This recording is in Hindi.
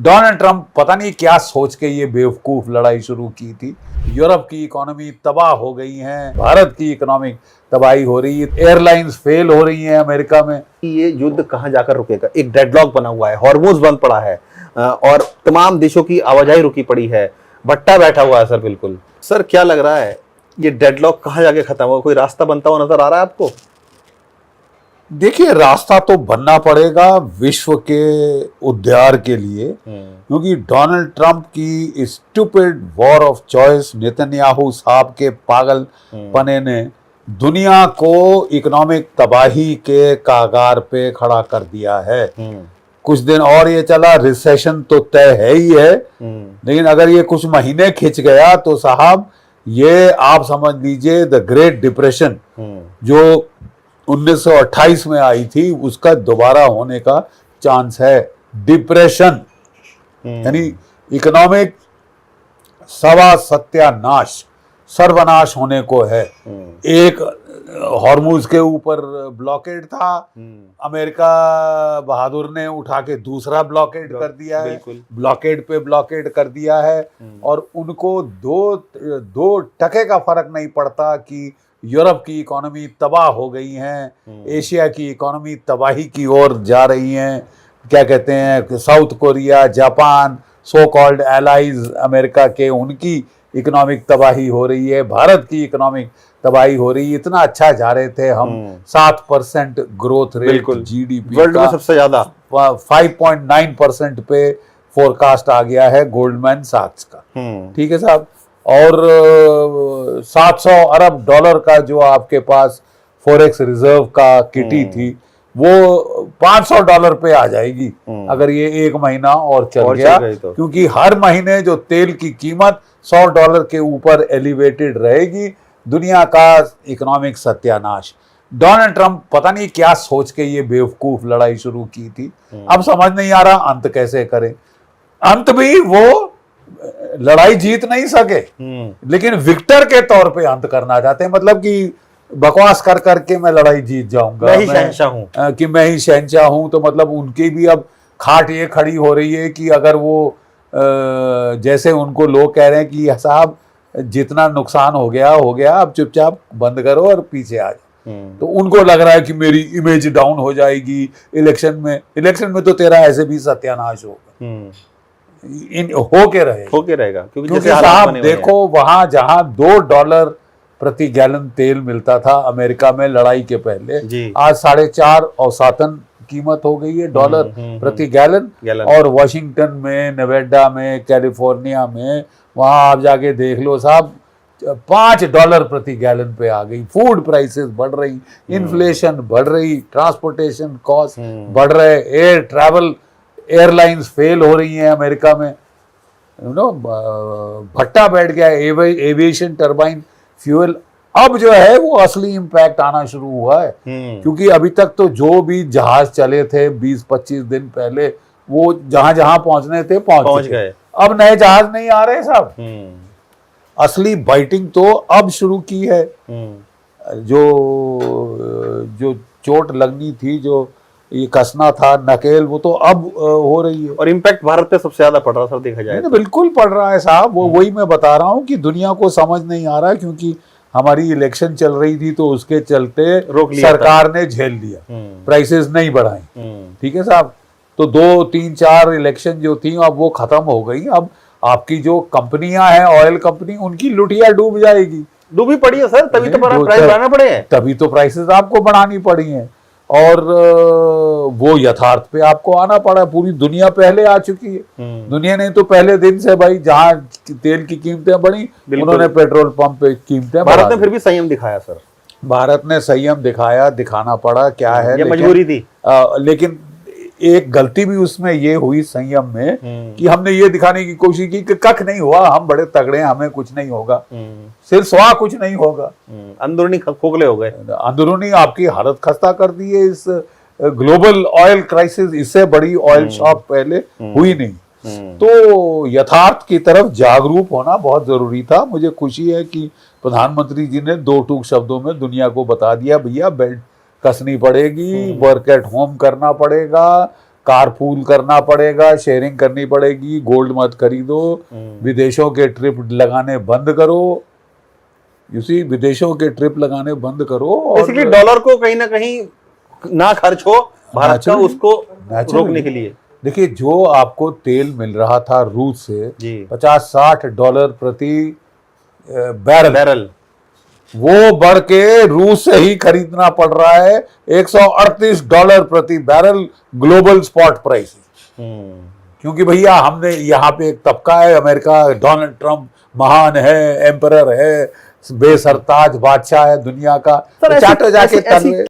डोनाल्ड ट्रंप पता नहीं क्या सोच के ये बेवकूफ लड़ाई शुरू की थी। यूरोप की इकोनॉमी तबाह हो गई है, भारत की इकोनॉमिक तबाही हो रही है, एयरलाइंस फेल हो रही हैं अमेरिका में। ये युद्ध कहाँ जाकर रुकेगा? एक डेडलॉक बना हुआ है, हॉर्मोज बंद पड़ा है और तमाम देशों की आवाजाही रुकी पड़ी है, भट्टा बैठा हुआ है। सर बिल्कुल सर, क्या लग रहा है ये डेडलॉक कहाँ जाके खत्म होगा? कोई रास्ता बनता हुआ नजर आ रहा है आपको? देखिए, रास्ता तो बनना पड़ेगा विश्व के उद्धार के लिए, क्योंकि डोनाल्ड ट्रंप की stupid war of choice, Netanyahu साहब के पागल पने ने दुनिया को इकोनॉमिक तबाही के कागार पे खड़ा कर दिया है। कुछ दिन और ये चला, रिसेशन तो तय है ही है, लेकिन अगर ये कुछ महीने खिंच गया तो साहब ये आप समझ लीजिए द ग्रेट डिप्रेशन जो 1928 में आई थी उसका दोबारा होने का चांस है। डिप्रेशन यानी इकोनॉमिक सत्यानाश, सर्वनाश होने को है। एक हॉर्मुज के ऊपर ब्लॉकेड था, अमेरिका बहादुर ने उठा के दूसरा ब्लॉकेड कर दिया है, ब्लॉकेड पे ब्लॉकेड कर दिया है, और उनको दो टके का फर्क नहीं पड़ता कि यूरोप की इकोनॉमी तबाह हो गई है, एशिया की इकोनॉमी तबाही की ओर जा रही है। क्या कहते हैं, south Korea, Japan, so called allies America के, उनकी इकोनॉमिक तबाही हो रही है, भारत की इकोनॉमिक तबाही हो रही है। इतना अच्छा जा रहे थे हम, 7% ग्रोथ रेट जीडीपी वर्ल्ड में सबसे ज्यादा, 5.9% पे फोरकास्ट आ गया है गोल्डमैन सैक्स का। ठीक है साहब, और 700 अरब डॉलर का जो आपके पास फॉरेक्स रिजर्व का किटी थी वो $500 पे आ जाएगी अगर ये एक महीना और चल गया, क्योंकि हर महीने जो तेल की कीमत $100 के ऊपर एलिवेटेड रहेगी। दुनिया का इकोनॉमिक सत्यानाश। डोनाल्ड ट्रंप पता नहीं क्या सोच के ये बेवकूफ लड़ाई शुरू की थी। अब समझ नहीं आ रहा अंत कैसे करें। अंत भी वो लड़ाई जीत नहीं सके, लेकिन विक्टर के तौर पे अंत करना चाहते हैं, मतलब कि बकवास कर करके मैं लड़ाई जीत जाऊंगा, मैं ही शहंशाह हूं, कि मैं ही शहंशाह हूं। तो मतलब उनकी भी अब खाट ये खड़ी हो रही है कि अगर वो जैसे उनको लोग कह रहे हैं कि साहब जितना नुकसान हो गया, अब चुपचाप बंद करो और पीछे आ जाओ, तो उनको लग रहा है कि मेरी इमेज डाउन हो जाएगी इलेक्शन में तो तेरा ऐसे भी सत्यानाश होगा, होके रहेगा। क्योंकि साहब देखो, वहां जहां $2 प्रति गैलन तेल मिलता था अमेरिका में लड़ाई के पहले, आज 4.5 औसतन कीमत हो गई है डॉलर प्रति गैलन। और वॉशिंगटन में, नेवाडा में, कैलिफोर्निया में, वहां आप जाके देख लो साहब, $5 प्रति गैलन पे आ गई। फूड प्राइसेस बढ़ रही, इन्फ्लेशन बढ़ रही, ट्रांसपोर्टेशन कॉस्ट बढ़ रहे, एयर ट्रैवल, एयरलाइंस फेल हो रही हैं अमेरिका में, भट्टा बैठ गया एविएशन टर्बाइन फ्यूल। अब जो है वो असली इंपैक्ट आना शुरू हुआ है, क्योंकि अभी तक तो जो भी जहाज चले थे 20-25 दिन पहले, वो जहां पहुंचने थे पहुंच गए। अब नए जहाज नहीं आ रहे साहब। असली बाइटिंग तो अब शुरू की है। जो चोट लगनी थी, जो ये कसना था, नकेल, वो तो अब हो रही है। और इम्पैक्ट भारत पे सबसे ज्यादा पड़ रहा सर, देखा जाए तो। बिल्कुल पड़ रहा है साहब। वही मैं बता रहा हूँ कि दुनिया को समझ नहीं आ रहा, क्योंकि हमारी इलेक्शन चल रही थी तो उसके चलते सरकार ने झेल लिया, प्राइसेस नहीं बढ़ाई। ठीक है साहब, तो 2, 3, 4 इलेक्शन जो थी अब वो खत्म हो गई। अब आपकी जो कंपनियां हैं, ऑयल कंपनी, उनकी लुटिया डूब जाएगी। डूबी पड़ी है सर, तभी तो प्राइस बढ़ाना पड़े हैं, तभी तो प्राइसेस आपको बढ़ानी पड़ी हैं। और वो यथार्थ पे आपको आना पड़ा। पूरी दुनिया पहले आ चुकी है। दुनिया ने तो पहले दिन से भाई, जहां तेल की कीमतें बढ़ी, उन्होंने पेट्रोल पंप पे कीमतें, भारत ने फिर भी संयम दिखाया सर। भारत ने संयम दिखाना पड़ा, क्या है, ये मजबूरी थी। लेकिन एक गलती भी उसमें ये हुई संयम में, कि हमने ये दिखाने की कोशिश की कि कख नहीं हुआ, हम बड़े तगड़े हैं, हमें कुछ नहीं होगा, सिर्फ स्वा कुछ नहीं होगा। अंदरूनी खोखले हो गए, अंदरूनी आपकी हालत खस्ता कर दी है। इस ग्लोबल ऑयल क्राइसिस, इससे बड़ी ऑयल शॉक पहले हुई नहीं। तो यथार्थ की तरफ जागरूक होना बहुत जरूरी था। मुझे खुशी है कि प्रधानमंत्री जी ने 2 टूक शब्दों में दुनिया को बता दिया, भैया बेल्ट कसनी पड़ेगी, वर्क एट होम करना पड़ेगा, कारपूल करना पड़ेगा, शेयरिंग करनी पड़ेगी, गोल्ड मत खरीदो, विदेशों के ट्रिप लगाने बंद करो। विदेशों के ट्रिप लगाने बंद करो और बेसिकली डॉलर को कहीं ना कहीं ना खर्च हो भारत का, Naturally, उसको naturally। रोकने के लिए। देखिए, जो आपको तेल मिल रहा था रूस से जी। $50-60 प्रति बैरल, बैरल वो बढ़ के रूस से ही खरीदना पड़ रहा है $138 प्रति बैरल ग्लोबल स्पॉट प्राइस। क्योंकि भैया हमने यहाँ पे एक तबका है, अमेरिका, डोनाल्ड ट्रंप महान है, एम्परर है, बेसरताज बादशाह है दुनिया का, सर तो चाटो जाके ऐसी तलवे।